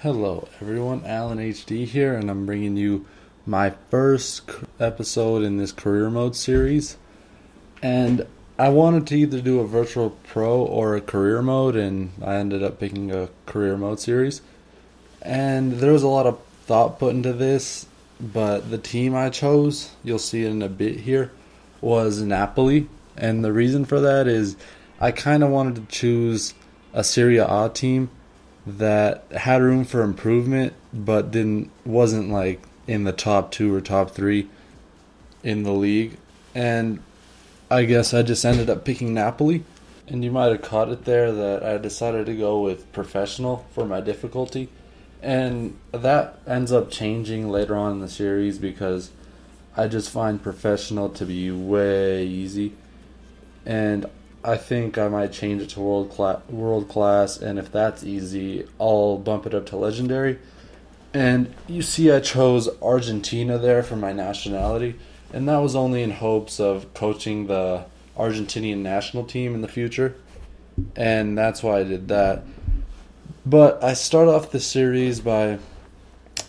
Hello, everyone. Alan HD here, and I'm bringing you my first episode in this career mode series. And I wanted to either do a virtual pro or a career mode, and I ended up picking a career mode series. And there was a lot of thought put into this, but the team I chose, you'll see it in a bit here, was Napoli. And the reason for that is I kind of wanted to choose a Serie A team that had room for improvement, but didn't wasn't like in the top two or top three in the league. And I guess I just ended up picking Napoli. And you might have caught it there that I decided to go with professional for my difficulty. And that ends up changing later on in the series because I just find professional to be way easy. And I think I might change it to world class, and if that's easy, I'll bump it up to legendary. And you see, I chose Argentina there for my nationality, and that was only in hopes of coaching the Argentinian national team in the future, and that's why I did that. But I start off the series by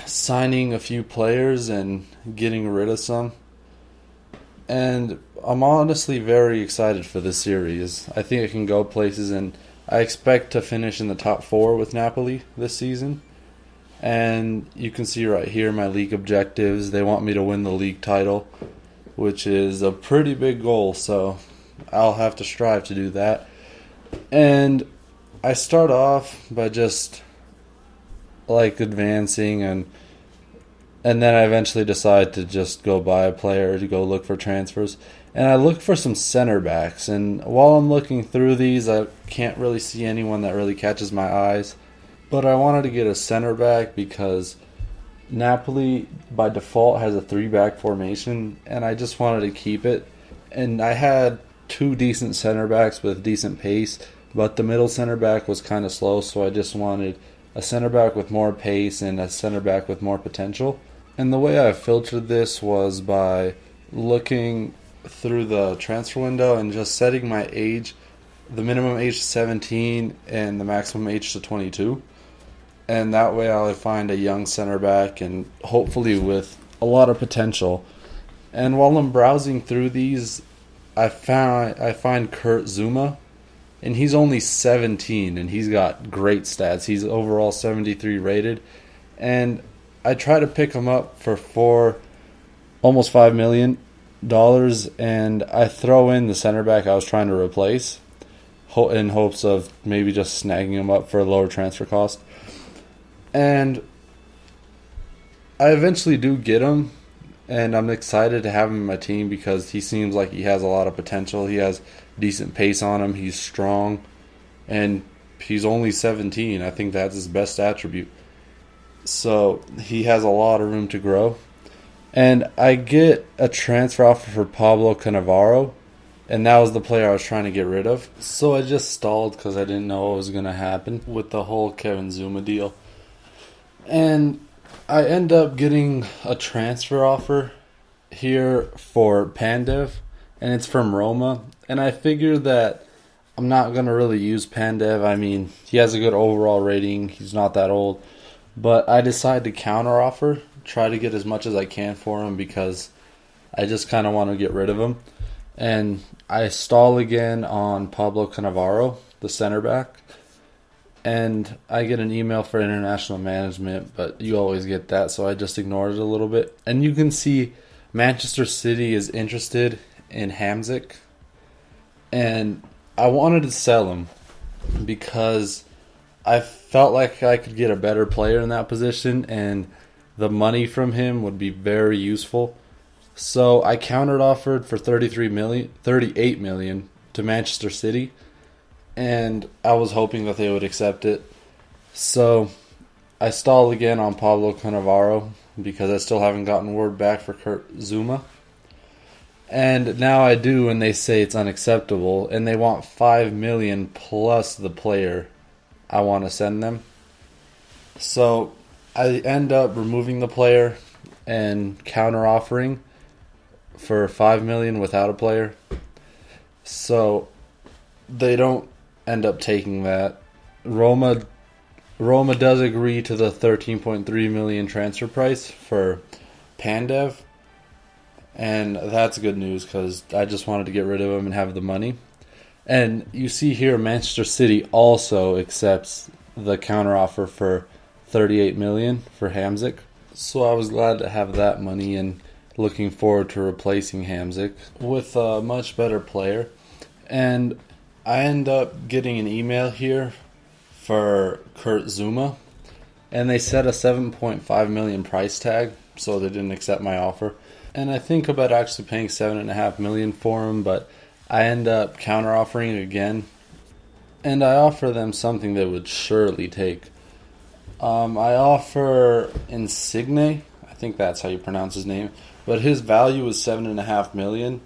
signing a few players and getting rid of some. And I'm honestly very excited for this series. I think it can go places, and I expect to finish in the top four with Napoli this season. And you can see right here my league objectives. They want me to win the league title, which is a pretty big goal, so I'll have to strive to do that. And I start off by just like advancing, and then I eventually decide to just go buy a player to go look for transfers. And I look for some center backs. And while I'm looking through these, I can't really see anyone that really catches my eyes. But I wanted to get a center back because Napoli, by default, has a three-back formation. And I just wanted to keep it. And I had two decent center backs with decent pace. But the middle center back was kind of slow. So I just wanted a center back with more pace and a center back with more potential. And the way I filtered this was by looking through the transfer window and just setting my age, the minimum age to 17 and the maximum age to 22. And that way I'll find a young center back and hopefully with a lot of potential. And while I'm browsing through these, I find Kurt Zuma, and he's only 17 and he's got great stats. He's overall 73 rated, and I try to pick him up for almost $5 million, and I throw in the center back I was trying to replace in hopes of maybe just snagging him up for a lower transfer cost. And I eventually do get him, and I'm excited to have him in my team because he seems like he has a lot of potential. He has decent pace on him. He's strong, and he's only 17. I think that's his best attribute. So he has a lot of room to grow. And I get a transfer offer for Pablo Cannavaro, and that was the player I was trying to get rid of. So I just stalled because I didn't know what was going to happen with the whole Kevin Zuma deal. And I end up getting a transfer offer here for Pandev, and it's from Roma. And I figured that I'm not going to really use Pandev. I mean, he has a good overall rating. He's not that old. But I decided to counteroffer, try to get as much as I can for him because I just kind of want to get rid of him. And I stall again on Pablo Cannavaro, the center back. And I get an email for international management, but you always get that, so I just ignored it a little bit. And you can see Manchester City is interested in Hamzik. And I wanted to sell him because I felt like I could get a better player in that position, and the money from him would be very useful. So I countered offered for 38 million to Manchester City, and I was hoping that they would accept it. So I stalled again on Pablo Cannavaro because I still haven't gotten word back for Kurt Zuma. And now I do, and they say it's unacceptable, and they want 5 million plus the player I want to send them. So I end up removing the player and counter offering for 5 million without a player. So they don't end up taking that. Roma Roma does agree to the 13.3 million transfer price for Pandev, and that's good news because I just wanted to get rid of him and have the money. And you see here, Manchester City also accepts the counteroffer for 38 million for Hamzik. So I was glad to have that money and looking forward to replacing Hamzik with a much better player. And I end up getting an email here for Kurt Zuma, and they set a 7.5 million price tag, so they didn't accept my offer. And I think about actually paying 7.5 million for him, but I end up counter offering again, and I offer them something they would surely take. I offer Insigne, I think that's how you pronounce his name, but his value was 7.5 million,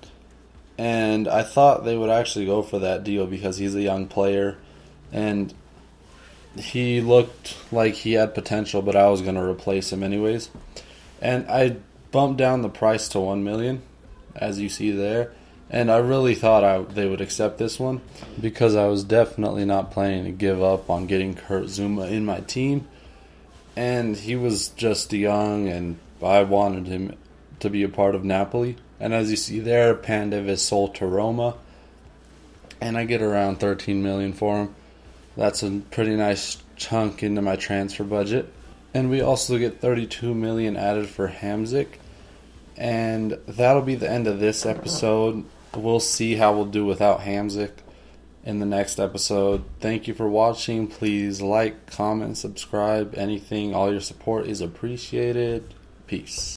and I thought they would actually go for that deal because he's a young player, and he looked like he had potential, but I was going to replace him anyways. And I bumped down the price to 1 million, as you see there. And I really thought they would accept this one because I was definitely not planning to give up on getting Kurt Zuma in my team. And he was just young, and I wanted him to be a part of Napoli. And as you see there, Pandev is sold to Roma, and I get around 13 million for him. That's a pretty nice chunk into my transfer budget. And we also get 32 million added for Hamzik. And that'll be the end of this episode. We'll see how we'll do without Hamzik in the next episode. Thank you for watching. Please like, comment, subscribe, anything. All your support is appreciated. Peace.